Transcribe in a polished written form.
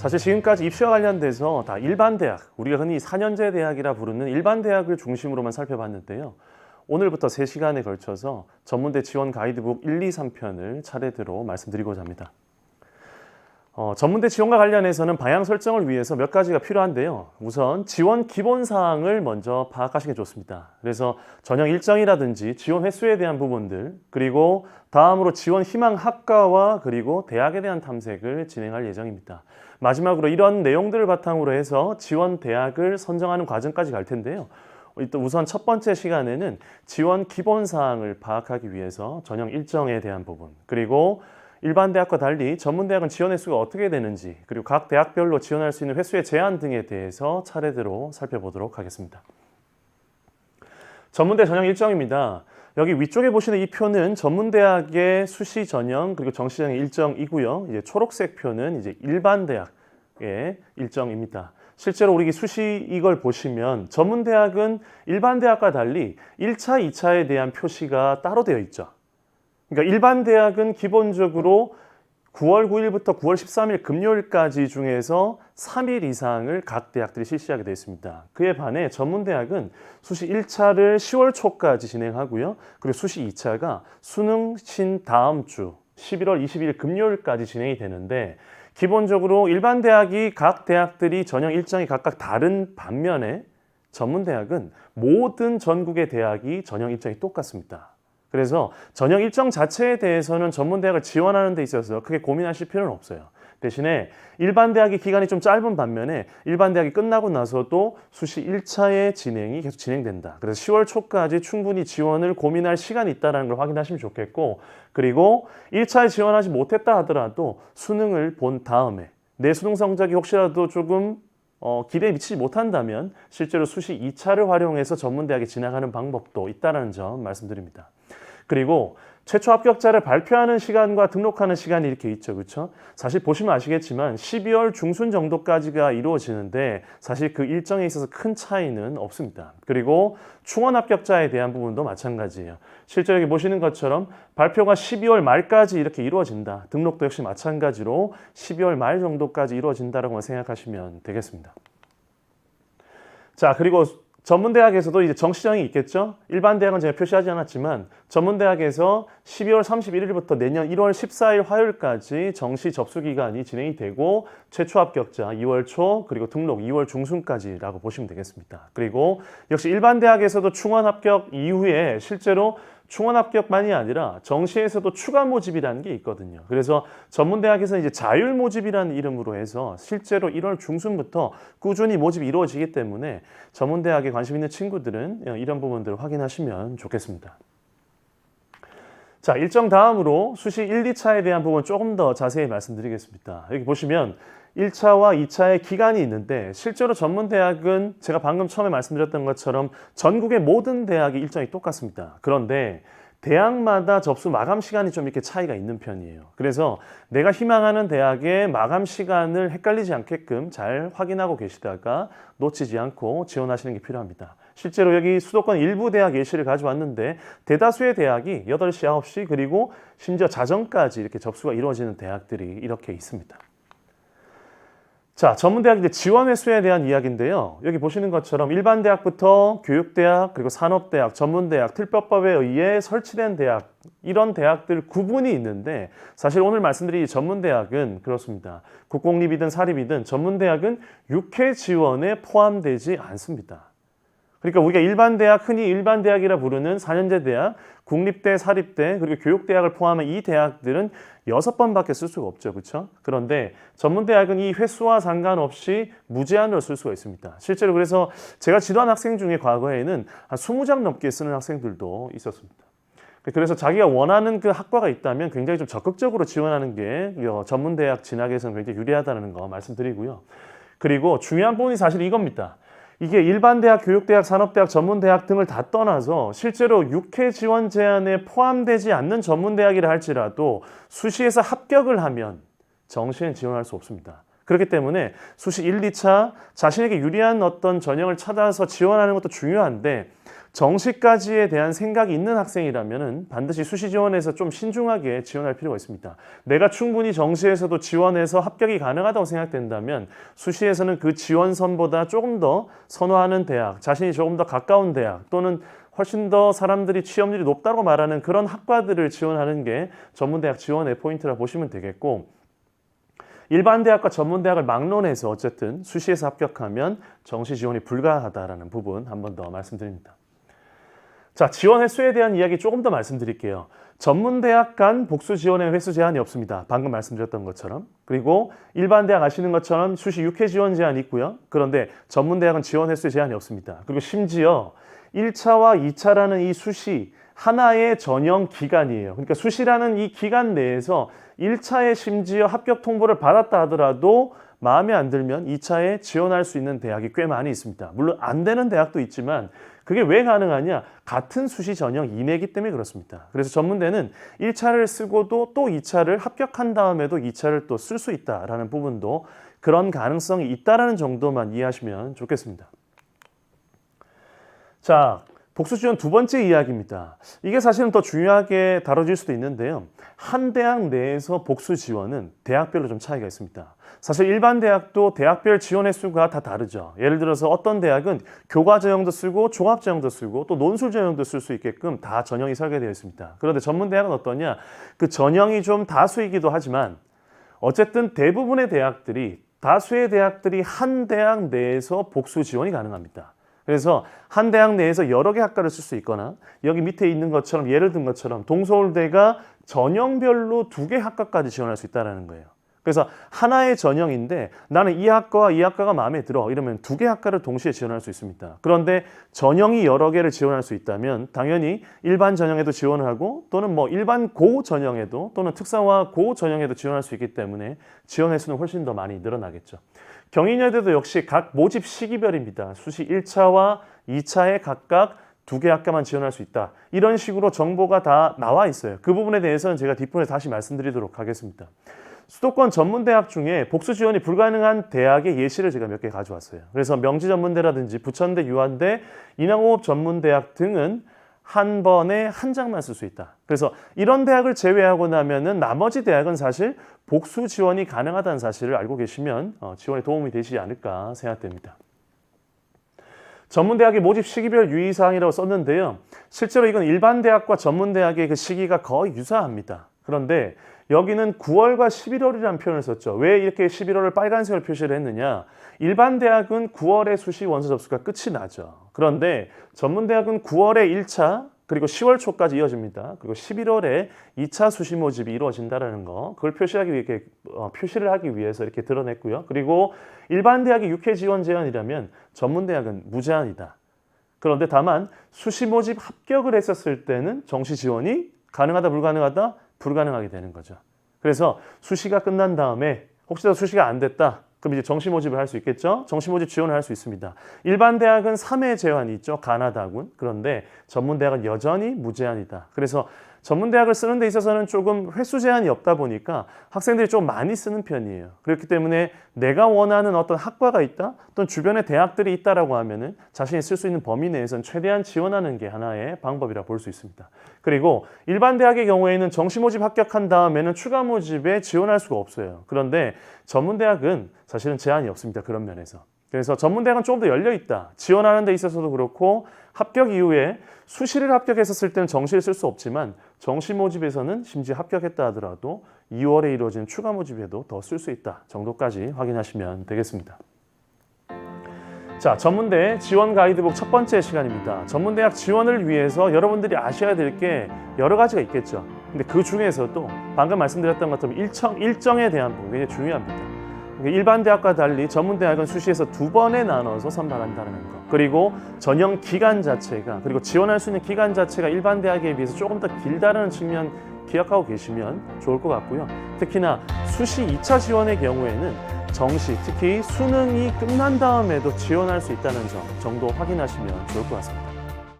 사실 지금까지 입시와 관련돼서 다 일반 대학, 우리가 흔히 4년제 대학이라 부르는 일반 대학을 중심으로만 살펴봤는데요. 오늘부터 3시간에 걸쳐서 전문대 지원 가이드북 1, 2, 3편을 차례대로 말씀드리고자 합니다. 전문대 지원과 관련해서는 방향 설정을 위해서 몇 가지가 필요한데요. 우선 지원 기본 사항을 먼저 파악하시는 게 좋습니다. 그래서 전형 일정이라든지 지원 횟수에 대한 부분들, 그리고 다음으로 지원 희망 학과와 그리고 대학에 대한 탐색을 진행할 예정입니다. 마지막으로 이런 내용들을 바탕으로 해서 지원 대학을 선정하는 과정까지 갈 텐데요. 우선 첫 번째 시간에는 지원 기본 사항을 파악하기 위해서 전형 일정에 대한 부분, 그리고 일반 대학과 달리 전문대학은 지원 횟수가 어떻게 되는지, 그리고 각 대학별로 지원할 수 있는 횟수의 제한 등에 대해서 차례대로 살펴보도록 하겠습니다. 전문대 전형 일정입니다. 여기 위쪽에 보시는 이 표는 전문대학의 수시 전형 그리고 정시 전형 일정이고요. 이제 초록색 표는 이제 일반 대학의 일정입니다. 실제로 우리 수시 이걸 보시면 전문대학은 일반 대학과 달리 1차, 2차에 대한 표시가 따로 되어 있죠. 그러니까 일반 대학은 기본적으로 9월 9일부터 9월 13일 금요일까지 중에서 3일 이상을 각 대학들이 실시하게 되어 있습니다. 그에 반해 전문대학은 수시 1차를 10월 초까지 진행하고요. 그리고 수시 2차가 수능 신 다음 주 11월 20일 금요일까지 진행이 되는데, 기본적으로 일반 대학이 각 대학들이 전형 일정이 각각 다른 반면에 전문대학은 모든 전국의 대학이 전형 일정이 똑같습니다. 그래서 전형 일정 자체에 대해서는 전문대학을 지원하는 데 있어서 크게 고민하실 필요는 없어요. 대신에 일반 대학의 기간이 좀 짧은 반면에 일반 대학이 끝나고 나서도 수시 1차의 진행이 계속 진행된다. 그래서 10월 초까지 충분히 지원을 고민할 시간이 있다는 걸 확인하시면 좋겠고, 그리고 1차에 지원하지 못했다 하더라도 수능을 본 다음에 내 수능 성적이 혹시라도 조금 기대에 미치지 못한다면 실제로 수시 2차를 활용해서 전문대학에 진학하는 방법도 있다는 점 말씀드립니다. 그리고 최초 합격자를 발표하는 시간과 등록하는 시간이 이렇게 있죠. 그렇죠? 사실 보시면 아시겠지만 12월 중순 정도까지가 이루어지는데 사실 그 일정에 있어서 큰 차이는 없습니다. 그리고 충원 합격자에 대한 부분도 마찬가지예요. 실제 여기 보시는 것처럼 발표가 12월 말까지 이렇게 이루어진다. 등록도 역시 마찬가지로 12월 말 정도까지 이루어진다라고 생각하시면 되겠습니다. 자, 그리고 전문대학에서도 이제 정시정이 있겠죠. 일반 대학은 제가 표시하지 않았지만 전문대학에서 12월 31일부터 내년 1월 14일 화요일까지 정시 접수 기간이 진행이 되고, 최초 합격자 2월 초 그리고 등록 2월 중순까지라고 보시면 되겠습니다. 그리고 역시 일반 대학에서도 충원 합격 이후에 실제로 충원 합격만이 아니라 정시에서도 추가 모집이라는 게 있거든요. 그래서 전문대학에서는 이제 자율 모집이라는 이름으로 해서 실제로 1월 중순부터 꾸준히 모집이 이루어지기 때문에 전문대학에 관심 있는 친구들은 이런 부분들을 확인하시면 좋겠습니다. 자, 일정 다음으로 수시 1, 2차에 대한 부분 조금 더 자세히 말씀드리겠습니다. 여기 보시면 1차와 2차의 기간이 있는데, 실제로 전문대학은 제가 방금 처음에 말씀드렸던 것처럼 전국의 모든 대학이 일정이 똑같습니다. 그런데 대학마다 접수 마감 시간이 좀 이렇게 차이가 있는 편이에요. 그래서 내가 희망하는 대학의 마감 시간을 헷갈리지 않게끔 잘 확인하고 계시다가 놓치지 않고 지원하시는 게 필요합니다. 실제로 여기 수도권 일부 대학 예시를 가져왔는데 대다수의 대학이 8시, 9시 그리고 심지어 자정까지 이렇게 접수가 이루어지는 대학들이 이렇게 있습니다. 자, 전문대학 이제 지원 횟수에 대한 이야기인데요. 여기 보시는 것처럼 일반 대학부터 교육대학, 그리고 산업대학, 전문대학, 특별법에 의해 설치된 대학, 이런 대학들 구분이 있는데, 사실 오늘 말씀드린 전문대학은 그렇습니다. 국공립이든 사립이든 전문대학은 6회 지원에 포함되지 않습니다. 그러니까 우리가 일반 대학, 흔히 일반 대학이라 부르는 4년제 대학, 국립대, 사립대, 그리고 교육대학을 포함한 이 대학들은 6번밖에 쓸 수가 없죠. 그렇죠? 그런데 전문대학은 이 횟수와 상관없이 무제한으로 쓸 수가 있습니다. 실제로 그래서 제가 지도한 학생 중에 과거에는 한 20장 넘게 쓰는 학생들도 있었습니다. 그래서 자기가 원하는 그 학과가 있다면 굉장히 좀 적극적으로 지원하는 게 전문대학 진학에서는 굉장히 유리하다는 거 말씀드리고요. 그리고 중요한 부분이 사실 이겁니다. 이게 일반 대학, 교육대학, 산업대학, 전문대학 등을 다 떠나서 실제로 6회 지원 제한에 포함되지 않는 전문대학이라 할지라도 수시에서 합격을 하면 정시엔 지원할 수 없습니다. 그렇기 때문에 수시 1, 2차 자신에게 유리한 어떤 전형을 찾아서 지원하는 것도 중요한데 정시까지에 대한 생각이 있는 학생이라면 반드시 수시 지원에서 좀 신중하게 지원할 필요가 있습니다. 내가 충분히 정시에서도 지원해서 합격이 가능하다고 생각된다면 수시에서는 그 지원선보다 조금 더 선호하는 대학, 자신이 조금 더 가까운 대학 또는 훨씬 더 사람들이 취업률이 높다고 말하는 그런 학과들을 지원하는 게 전문대학 지원의 포인트라 보시면 되겠고, 일반 대학과 전문대학을 막론해서 어쨌든 수시에서 합격하면 정시 지원이 불가하다라는 부분 한 번 더 말씀드립니다. 자, 지원 횟수에 대한 이야기 조금 더 말씀드릴게요. 전문대학 간 복수 지원의 횟수 제한이 없습니다. 방금 말씀드렸던 것처럼. 그리고 일반 대학 아시는 것처럼 수시 6회 지원 제한이 있고요. 그런데 전문대학은 지원 횟수 제한이 없습니다. 그리고 심지어 1차와 2차라는 이 수시 하나의 전형 기간이에요. 그러니까 수시라는 이 기간 내에서 1차에 심지어 합격 통보를 받았다 하더라도 마음에 안 들면 2차에 지원할 수 있는 대학이 꽤 많이 있습니다. 물론 안 되는 대학도 있지만 그게 왜 가능하냐? 같은 수시 전형 이내이기 때문에 그렇습니다. 그래서 전문대는 1차를 쓰고도 또 2차를 합격한 다음에도 2차를 또 쓸 수 있다라는 부분도 그런 가능성이 있다라는 정도만 이해하시면 좋겠습니다. 자, 복수 지원 두 번째 이야기입니다. 이게 사실은 더 중요하게 다뤄질 수도 있는데요. 한 대학 내에서 복수 지원은 대학별로 좀 차이가 있습니다. 사실 일반 대학도 대학별 지원 횟수가 다 다르죠. 예를 들어서 어떤 대학은 교과 전형도 쓰고 종합 전형도 쓰고 또 논술 전형도 쓸 수 있게끔 다 전형이 설계되어 있습니다. 그런데 전문 대학은 어떠냐? 그 전형이 좀 다수이기도 하지만 어쨌든 대부분의 대학들이 다수의 대학들이 한 대학 내에서 복수 지원이 가능합니다. 그래서 한 대학 내에서 여러 개 학과를 쓸 수 있거나 여기 밑에 있는 것처럼 예를 든 것처럼 동서울대가 전형별로 2개 학과까지 지원할 수 있다는 거예요. 그래서 하나의 전형인데 나는 이 학과와 이 학과가 마음에 들어 이러면 2개 학과를 동시에 지원할 수 있습니다. 그런데 전형이 여러 개를 지원할 수 있다면 당연히 일반 전형에도 지원을 하고 또는 뭐 일반 고 전형에도 또는 특성화 고 전형에도 지원할 수 있기 때문에 지원 횟수는 훨씬 더 많이 늘어나겠죠. 경인여대도 역시 각 모집 시기별입니다. 수시 1차와 2차에 각각 2개 학과만 지원할 수 있다. 이런 식으로 정보가 다 나와 있어요. 그 부분에 대해서는 제가 뒷부분에 다시 말씀드리도록 하겠습니다. 수도권 전문대학 중에 복수 지원이 불가능한 대학의 예시를 제가 몇 개 가져왔어요. 그래서 명지전문대라든지 부천대, 유한대, 인하공업 전문대학 등은 한 번에 한 장만 쓸 수 있다. 그래서 이런 대학을 제외하고 나면은 나머지 대학은 사실 복수 지원이 가능하다는 사실을 알고 계시면 지원에 도움이 되시지 않을까 생각됩니다. 전문대학의 모집 시기별 유의사항이라고 썼는데요. 실제로 이건 일반 대학과 전문대학의 그 시기가 거의 유사합니다. 그런데 여기는 9월과 11월이라는 표현을 썼죠. 왜 이렇게 11월을 빨간색으로 표시를 했느냐? 일반 대학은 9월에 수시 원서 접수가 끝이 나죠. 그런데 전문대학은 9월에 1차 그리고 10월 초까지 이어집니다. 그리고 11월에 2차 수시 모집이 이루어진다는 거, 그걸 표시를 하기 위해서 이렇게 드러냈고요. 그리고 일반 대학이 6회 지원 제한이라면 전문대학은 무제한이다. 그런데 다만 수시 모집 합격을 했었을 때는 정시 지원이 가능하다, 불가능하다? 불가능하게 되는 거죠. 그래서 수시가 끝난 다음에 혹시라도 수시가 안 됐다. 그럼 이제 정시 모집을 할 수 있겠죠? 정시 모집 지원을 할 수 있습니다. 일반 대학은 3회 제한이 있죠. 가나다군. 그런데 전문 대학은 여전히 무제한이다. 그래서 전문 대학을 쓰는 데 있어서는 조금 횟수 제한이 없다 보니까 학생들이 좀 많이 쓰는 편이에요. 그렇기 때문에 내가 원하는 어떤 학과가 있다, 또는 주변에 대학들이 있다라고 하면은 자신이 쓸 수 있는 범위 내에서는 최대한 지원하는 게 하나의 방법이라 볼 수 있습니다. 그리고 일반 대학의 경우에는 정시 모집 합격한 다음에는 추가 모집에 지원할 수가 없어요. 그런데 전문 대학은 사실은 제한이 없습니다. 그런 면에서. 그래서 전문대학은 조금 더 열려있다. 지원하는 데 있어서도 그렇고 합격 이후에 수시를 합격했었을 때는 정시를 쓸 수 없지만 정시 모집에서는 심지어 합격했다 하더라도 2월에 이루어지는 추가 모집에도 더 쓸 수 있다 정도까지 확인하시면 되겠습니다. 자, 전문대 지원 가이드북 첫 번째 시간입니다. 전문대학 지원을 위해서 여러분들이 아셔야 될 게 여러 가지가 있겠죠. 근데 그 중에서도 방금 말씀드렸던 것처럼 일정에 대한 부분이 굉장히 중요합니다. 일반 대학과 달리 전문대학은 수시에서 2번에 나눠서 선발한다는 것, 그리고 전형 기간 자체가, 그리고 지원할 수 있는 기간 자체가 일반 대학에 비해서 조금 더 길다는 측면 기억하고 계시면 좋을 것 같고요. 특히나 수시 2차 지원의 경우에는 정시, 특히 수능이 끝난 다음에도 지원할 수 있다는 점 정도 확인하시면 좋을 것 같습니다.